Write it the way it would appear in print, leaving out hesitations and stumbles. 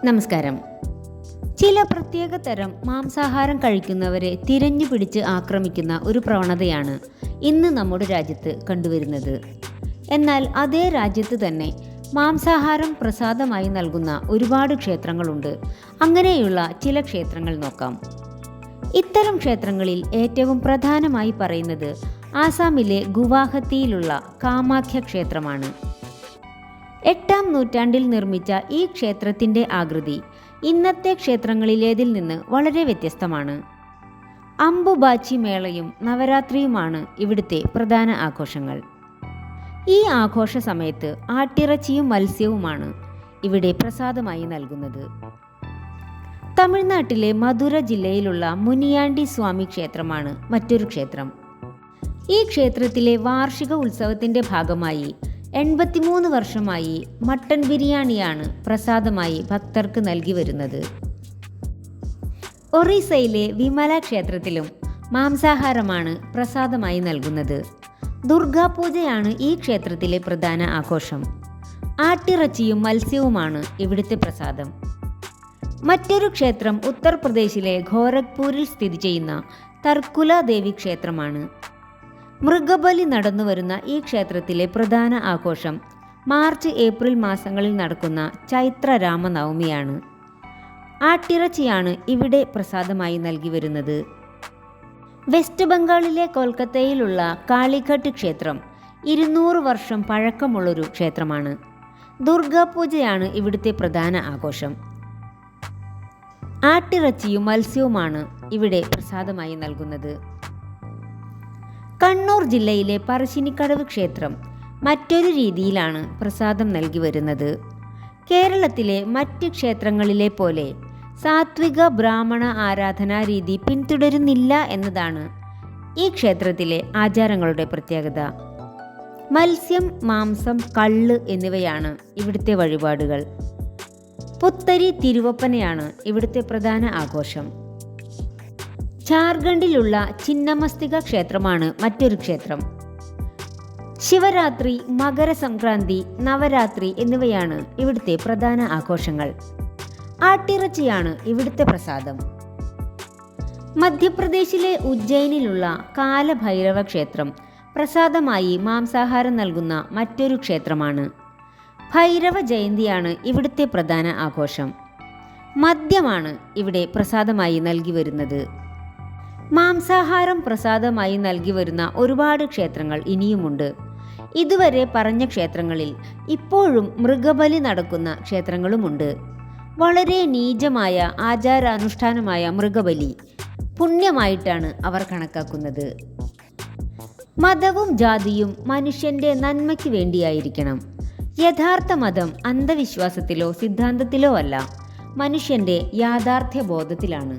നമസ്കാരം. ചില പ്രത്യേക തരം മാംസാഹാരം കഴിക്കുന്നവരെ തിരഞ്ഞു പിടിച്ച് ആക്രമിക്കുന്ന ഒരു പ്രവണതയാണ് ഇന്ന് നമ്മുടെ രാജ്യത്ത് കണ്ടുവരുന്നത്. എന്നാൽ അതേ രാജ്യത്ത് തന്നെ മാംസാഹാരം പ്രസാദമായി നൽകുന്ന ഒരുപാട് ക്ഷേത്രങ്ങളുണ്ട്. അങ്ങനെയുള്ള ചില ക്ഷേത്രങ്ങൾ നോക്കാം. ഇത്തരം ക്ഷേത്രങ്ങളിൽ ഏറ്റവും പ്രധാനമായി പറയുന്നത് ആസാമിലെ ഗുവാഹത്തിയിലുള്ള കാമാഖ്യ ക്ഷേത്രമാണ്. 8-ാം നൂറ്റാണ്ടിൽ നിർമ്മിച്ച ഈ ക്ഷേത്രത്തിൻ്റെ ആകൃതി ഇന്നത്തെ ക്ഷേത്രങ്ങളിലേതിൽ നിന്ന് വളരെ വ്യത്യസ്തമാണ്. അംബുബാച്ചി മേളയും നവരാത്രിയുമാണ് ഇവിടുത്തെ പ്രധാന ആഘോഷങ്ങൾ. ഈ ആഘോഷ സമയത്ത് ആട്ടിറച്ചിയും മത്സ്യവുമാണ് ഇവിടെ പ്രസാദമായി നൽകുന്നത്. തമിഴ്നാട്ടിലെ മധുര ജില്ലയിലുള്ള മുനിയാണ്ടി സ്വാമി ക്ഷേത്രമാണ് മറ്റൊരു ക്ഷേത്രം. ഈ ക്ഷേത്രത്തിലെ വാർഷിക ഉത്സവത്തിൻ്റെ ഭാഗമായി 83 വർഷമായി മട്ടൻ ബിരിയാണിയാണ് പ്രസാദമായി ഭക്തർക്ക് നൽകി വരുന്നത്. ഒറീസയിലെ വിമല ക്ഷേത്രത്തിലും മാംസാഹാരമാണ് പ്രസാദമായി നൽകുന്നത്. ദുർഗാപൂജയാണ് ഈ ക്ഷേത്രത്തിലെ പ്രധാന ആഘോഷം. ആട്ടിറച്ചിയും മത്സ്യവുമാണ് ഇവിടുത്തെ പ്രസാദം. മറ്റൊരു ക്ഷേത്രം ഉത്തർപ്രദേശിലെ ഗോരഖ്പൂരിൽ സ്ഥിതി ചെയ്യുന്ന തർക്കുല ദേവി ക്ഷേത്രമാണ്. മൃഗബലി നടന്നുവരുന്ന ഈ ക്ഷേത്രത്തിലെ പ്രധാന ആഘോഷം മാർച്ച്-ഏപ്രിൽ മാസങ്ങളിൽ നടക്കുന്ന ചൈത്ര രാമനവമിയാണ്. ആട്ടിറച്ചിയാണ് ഇവിടെ പ്രസാദമായി നൽകി വരുന്നത്. വെസ്റ്റ് ബംഗാളിലെ കൊൽക്കത്തയിലുള്ള കാളിഘട്ട് ക്ഷേത്രം 200 വർഷം പഴക്കമുള്ളൊരു ക്ഷേത്രമാണ്. ദുർഗാപൂജയാണ് ഇവിടുത്തെ പ്രധാന ആഘോഷം. ആട്ടിറച്ചിയും മത്സ്യവുമാണ് ഇവിടെ പ്രസാദമായി നൽകുന്നത്. കണ്ണൂർ ജില്ലയിലെ പറശ്ശിനിക്കടവ് ക്ഷേത്രം മറ്റൊരു രീതിയിലാണ് പ്രസാദം നൽകി വരുന്നത്. കേരളത്തിലെ മറ്റ് ക്ഷേത്രങ്ങളിലെ പോലെ സാത്വിക ബ്രാഹ്മണ ആരാധനാ രീതി പിന്തുടരുന്നില്ല എന്നതാണ് ഈ ക്ഷേത്രത്തിലെ ആചാരങ്ങളുടെ പ്രത്യേകത. മത്സ്യം, മാംസം, കള്ള് എന്നിവയാണ് ഇവിടുത്തെ വഴിപാടുകൾ. പുത്തരി തിരുവപ്പനയാണ് ഇവിടുത്തെ പ്രധാന ആഘോഷം. ജാർഖണ്ഡിലുള്ള ചിന്നമസ്തിക ക്ഷേത്രമാണ് മറ്റൊരു ക്ഷേത്രം. ശിവരാത്രി, മകരസംക്രാന്തി, നവരാത്രി എന്നിവയാണ് ഇവിടുത്തെ പ്രധാന ആഘോഷങ്ങൾ. ആട്ടിറച്ചിയാണ് ഇവിടുത്തെ പ്രസാദം. മധ്യപ്രദേശിലെ ഉജ്ജയിനിലുള്ള കാലഭൈരവ ക്ഷേത്രം പ്രസാദമായി മാംസാഹാരം നൽകുന്ന മറ്റൊരു ക്ഷേത്രമാണ്. ഭൈരവ ജയന്തിയാണ് ഇവിടുത്തെ പ്രധാന ആഘോഷം. മദ്യമാണ് ഇവിടെ പ്രസാദമായി നൽകി വരുന്നത്. മാംസാഹാരം പ്രസാദമായി നൽകി വരുന്ന ഒരുപാട് ക്ഷേത്രങ്ങൾ ഇനിയുമുണ്ട്. ഇതുവരെ പറഞ്ഞ ക്ഷേത്രങ്ങളിൽ ഇപ്പോഴും മൃഗബലി നടക്കുന്ന ക്ഷേത്രങ്ങളുമുണ്ട്. വളരെ നീചമായ ആചാരാനുഷ്ഠാനമായ മൃഗബലി പുണ്യമായിട്ടാണ് അവർ കണക്കാക്കുന്നത്. മതവും ജാതിയും മനുഷ്യന്റെ നന്മയ്ക്ക് വേണ്ടിയായിരിക്കണം. യഥാർത്ഥ മതം അന്ധവിശ്വാസത്തിലോ സിദ്ധാന്തത്തിലോ അല്ല, മനുഷ്യന്റെ യാഥാർത്ഥ്യ ബോധത്തിലാണ്.